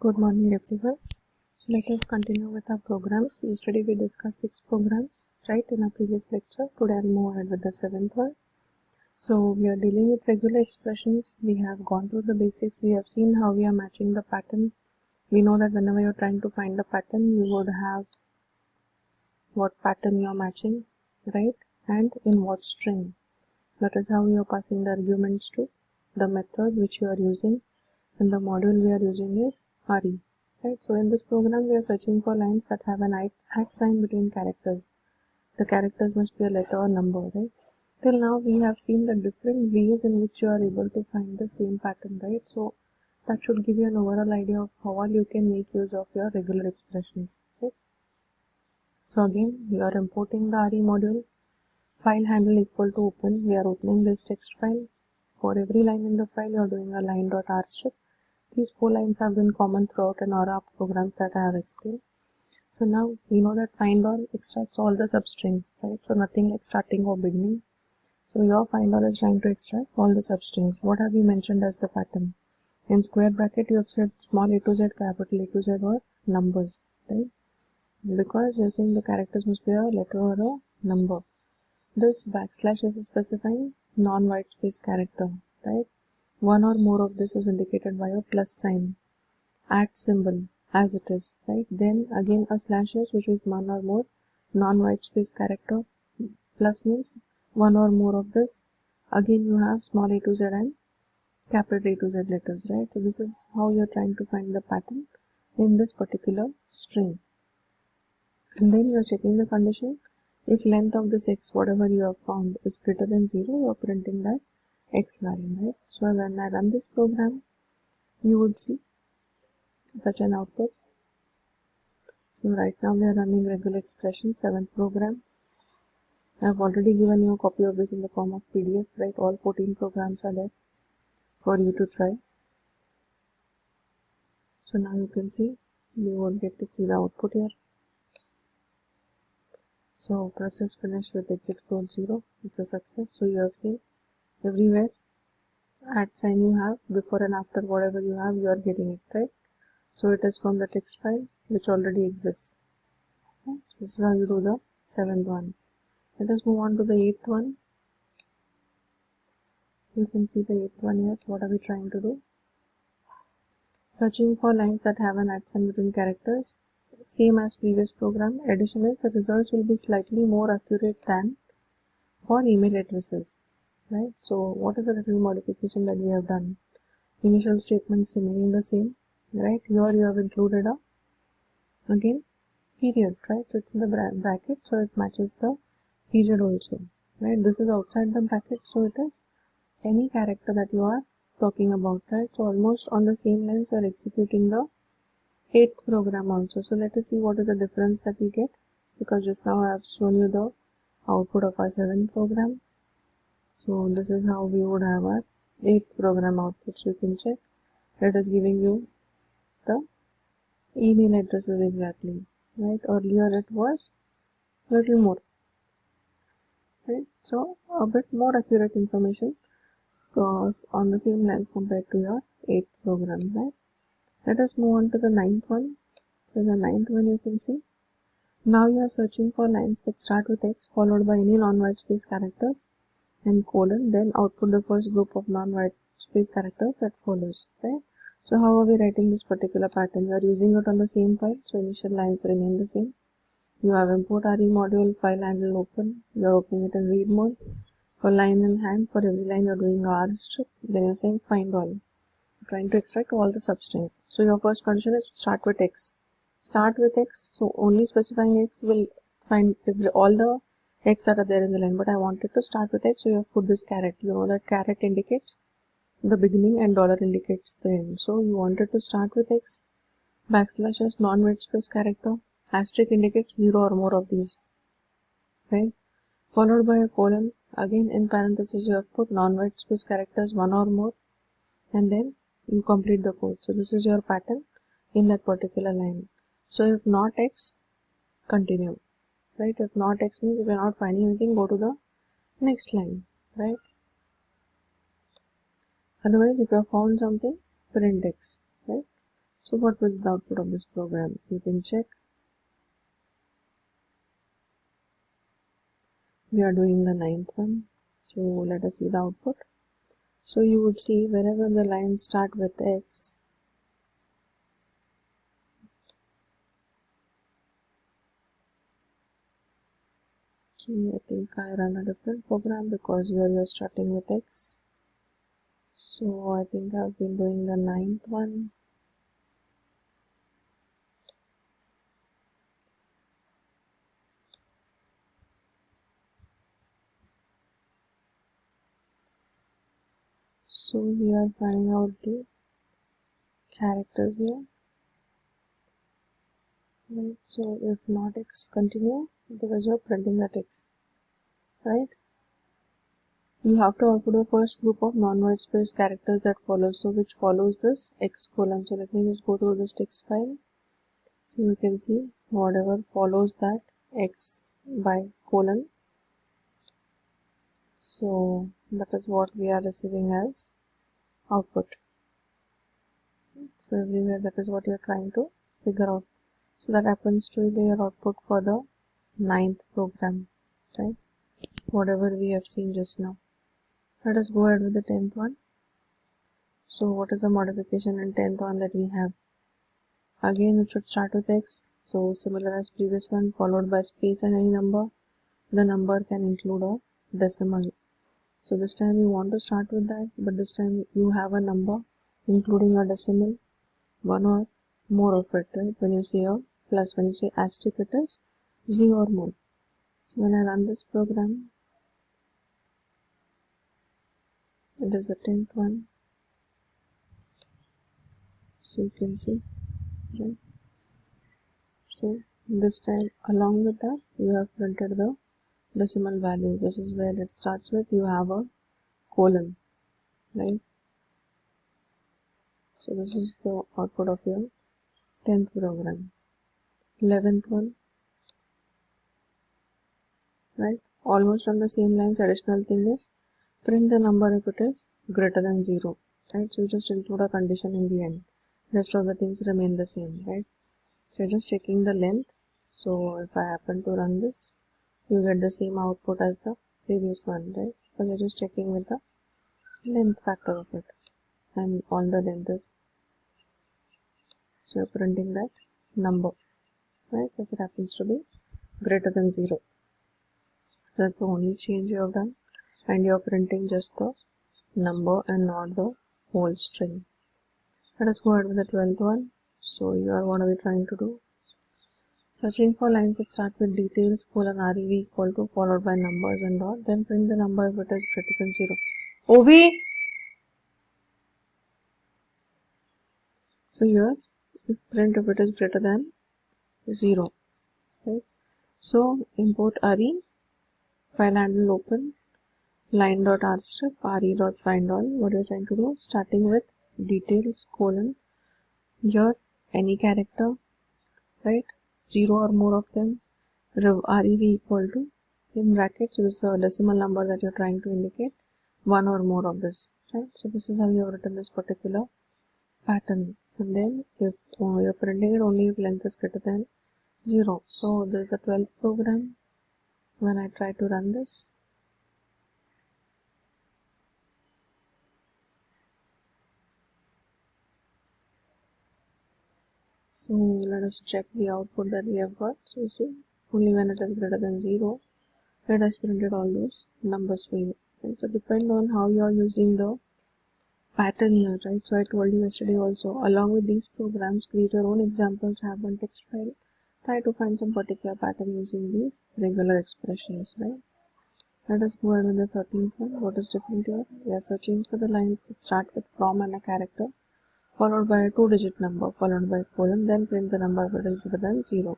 Good morning everyone. Let us continue with our programs. Yesterday we discussed 6 programs, right, in our previous lecture. Today I'll move ahead with the 7th one. So we are dealing with regular expressions. We have gone through the basics. We have seen how we are matching the pattern. We know that whenever you're trying to find the pattern, you would have what pattern you're matching, right, and in what string. That is how you are passing the arguments to the method which you are using, and the module we are using is RE. Right, so in this program we are searching for lines that have an at sign between characters. The characters must be a letter or number, right? Till now we have seen the different ways in which you are able to find the same pattern, right? So that should give you an overall idea of how all you can make use of your regular expressions, right? So again we are importing the RE module. File handle equal to open. We are opening this text file. For every line in the file you are doing a line.r strip. These 4 lines have been common throughout an aura of programs that I have explained. So now we know that find all extracts all the substrings, right? So nothing like starting or beginning. So your find all is trying to extract all the substrings. What have you mentioned as the pattern? In square bracket you have said small a to z, capital A to z, or numbers, right? Because you're saying the characters must be a letter or a number. This backslash is specifying non-white space character, right? One or more of this is indicated by a plus sign, at symbol as it is, right? Then again a slash is, which is one or more non-white space character. Plus means one or more of this. Again you have small a to z and capital A to z letters, right? So this is how you're trying to find the pattern in this particular string. And then you're checking the condition. If length of this x, whatever you have found, is greater than 0, you're printing that x value, right? So when I run this program, you would see such an output. So right now we are running regular expression, 7th program. I have already given you a copy of this in the form of PDF, right? All 14 programs are there for you to try. So now you can see, you will get to see the output here. So process finished with exit code 0. It's a success. So you have seen everywhere at sign you have, before and after whatever you have, you are getting it, right? So it is from the text file which already exists. Okay? This is how you do the 7th one. Let us move on to the 8th one. You can see the 8th one here. What are we trying to do? Searching for lines that have an at sign between characters. Same as previous program. Addition is the results will be slightly more accurate than for email addresses, right? So what is the little modification that we have done? Initial statements remaining the same, right? Here you have included a again period, right? So it's in the bracket, so it matches the period also, right? This is outside the bracket, so it is any character that you are talking about, right? So almost on the same lines you are executing the 8th program also. So let us see what is the difference that we get, because just now I have shown you the output of our 7th program. So this is how we would have our 8th program outputs. You can check. It is giving you the email addresses exactly, right? Earlier it was little more, right? So a bit more accurate information goes on the same lines compared to your 8th program, right? Let us move on to the 9th one. So the 9th one you can see. Now you are searching for lines that start with X followed by any non-white space characters and colon, then output the first group of non-white space characters that follows, right? So how are we writing this particular pattern? We are using it on the same file, so initial lines remain the same. You have import RE module, file handle open, you are opening it in read mode. For line in hand, for every line you are doing R strip, then you are saying find all. You're trying to extract all the substrings. So your first condition is start with X. Start with X, so only specifying X will find all the X that are there in the line, but I wanted to start with X, so you have put this caret. You know that caret indicates the beginning and dollar indicates the end. So you wanted to start with X, backslash is non-white space character, asterisk indicates 0 or more of these, right? Followed by a colon, again in parentheses you have put non-white space characters 1 or more, and then you complete the code. So this is your pattern in that particular line. So if not X, continue, right? If not X means if you're not finding anything, go to the next line, right? Otherwise if you have found something, print X, right? So what will be the output of this program? You can check. We are doing the 9th one. So let us see the output. So you would see wherever the lines start with X, I think I run a different program because here you are starting with X. So I think I've been doing the 9th one. So we are finding out the characters here. Right. So if not X, continue because you're printing that X. Right. You have to output the first group of non-white space characters that follows. So which follows this X colon. So let me just go to this text file. So you can see whatever follows that X by colon. So that is what we are receiving as output. So everywhere that is what you are trying to figure out. So that happens to be your output for the 9th program, right? Whatever we have seen just now. Let us go ahead with the 10th one. So what is the modification in 10th one that we have? Again it should start with X. So similar as previous one, followed by space and any number. The number can include a decimal. So this time we want to start with that, but this time you have a number including a decimal, one or more of it, right? When you say a plus, when you say asterisk, it is 0 or more. So when I run this program, it is the 10th one. So you can see, right? So this time along with that you have printed the decimal values. This is where it starts with, you have a colon, right? So this is the output of your 10th program. 11th one, right? Almost on the same lines. Additional thing is print the number if it is greater than 0, right? So you just include a condition in the end. Rest of the things remain the same, right? So you're just checking the length. So if I happen to run this, you get the same output as the previous one, right? So you're just checking with the length factor of it, and all the length is, so you're printing that number, right? So if it happens to be greater than 0, so that's the only change you have done, and you're printing just the number and not the whole string. Let us go ahead with the 12th one. So you are, what are we trying to do? Searching for lines that start with details colon rev equal to followed by numbers and dot, then print the number if it is greater than 0. OV. So here if print if it is greater than 0, right? So import re, file handle open, line.rstrip, re.findAll. What you're trying to do, starting with details colon, here any character, right? 0 or more of them, rev equal to, in brackets, so this is a decimal number that you're trying to indicate, 1 or more of this, right? So this is how you have written this particular pattern. And then if you're printing it only if length is greater than 0. So this is the 12th program. When I try to run this, so let us check the output that we have got. So you see, only when it is greater than 0, it has printed all those numbers for you. Okay? So depend on how you are using the pattern here, right? So I told you yesterday also, along with these programs, create your own examples, have one text file, try to find some particular pattern using these regular expressions, right? Let us go ahead with the 13th one. What is different here? We are searching for the lines that start with from and a character, followed by a 2-digit number, followed by a colon, then print the number if it is greater than 0.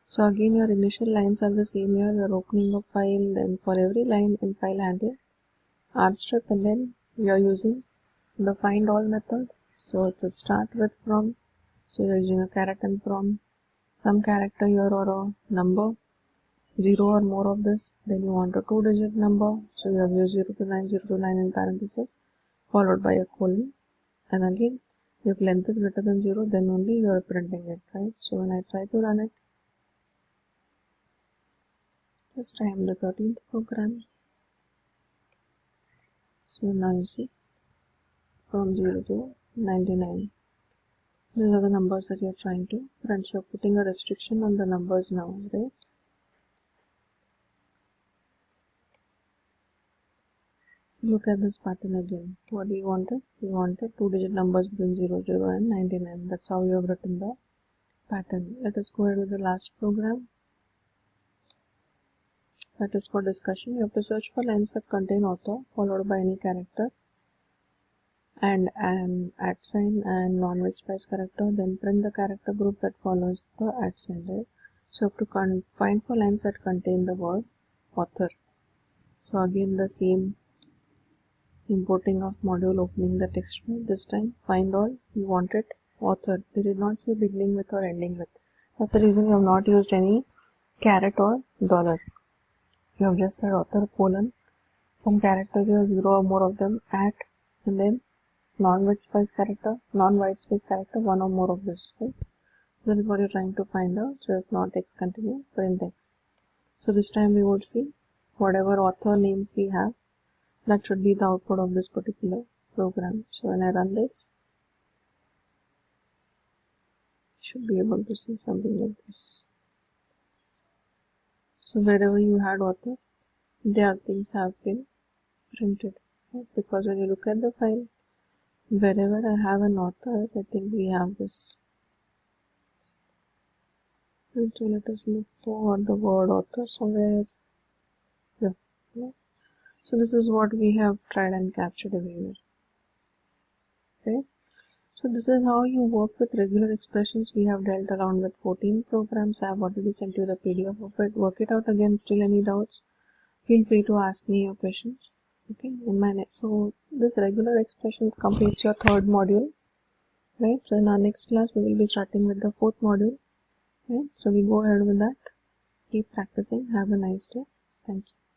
So again your initial lines are the same here. You are opening a file, then for every line in file handle, rstrip, and then you are using the find all method. So it would start with from, so you are using a character and from, some character here or a number, 0 or more of this, then you want a 2-digit number, so you have used 0 to 9 in parenthesis, followed by a colon, and again If length is greater than 0, then only you are printing it, right? So when I try to run it, this time the 13th program. So now you see from 0 to 99. These are the numbers that you are trying to print. So you're putting a restriction on the numbers now, right? Look at this pattern again. What do you wanted? You wanted 2-digit numbers between 0, 0 and 99. That's how you have written the pattern. Let us go ahead with the last program. That is for discussion. You have to search for lines that contain author followed by any character and an @ sign and non-white space character. Then print the character group that follows the @ sign, right? So you have to find for lines that contain the word author. So again the same importing of module, opening the text file. This time find all, you wanted author. They did not say beginning with or ending with. That's the reason you have not used any caret or dollar. You have just said author colon, some characters, you have 0 or more of them, at, and then non-white space character, one or more of this, right? That is what you're trying to find out. So if not X, continue, print X. So this time we would see whatever author names we have, that should be the output of this particular program. So when I run this, you should be able to see something like this. So wherever you had author, their things have been printed, right? Because when you look at the file, wherever I have an author, I think we have this. And so let us look for the word author somewhere. Yeah. So this is what we have tried and captured everywhere. Okay. So this is how you work with regular expressions. We have dealt around with 14 programs. I have already sent you the PDF of it. Work it out again. Still any doubts? Feel free to ask me your questions. Okay. In my next, so this regular expressions completes your 3rd module. Right. So in our next class, we will be starting with the 4th module. Right. So we go ahead with that. Keep practicing. Have a nice day. Thank you.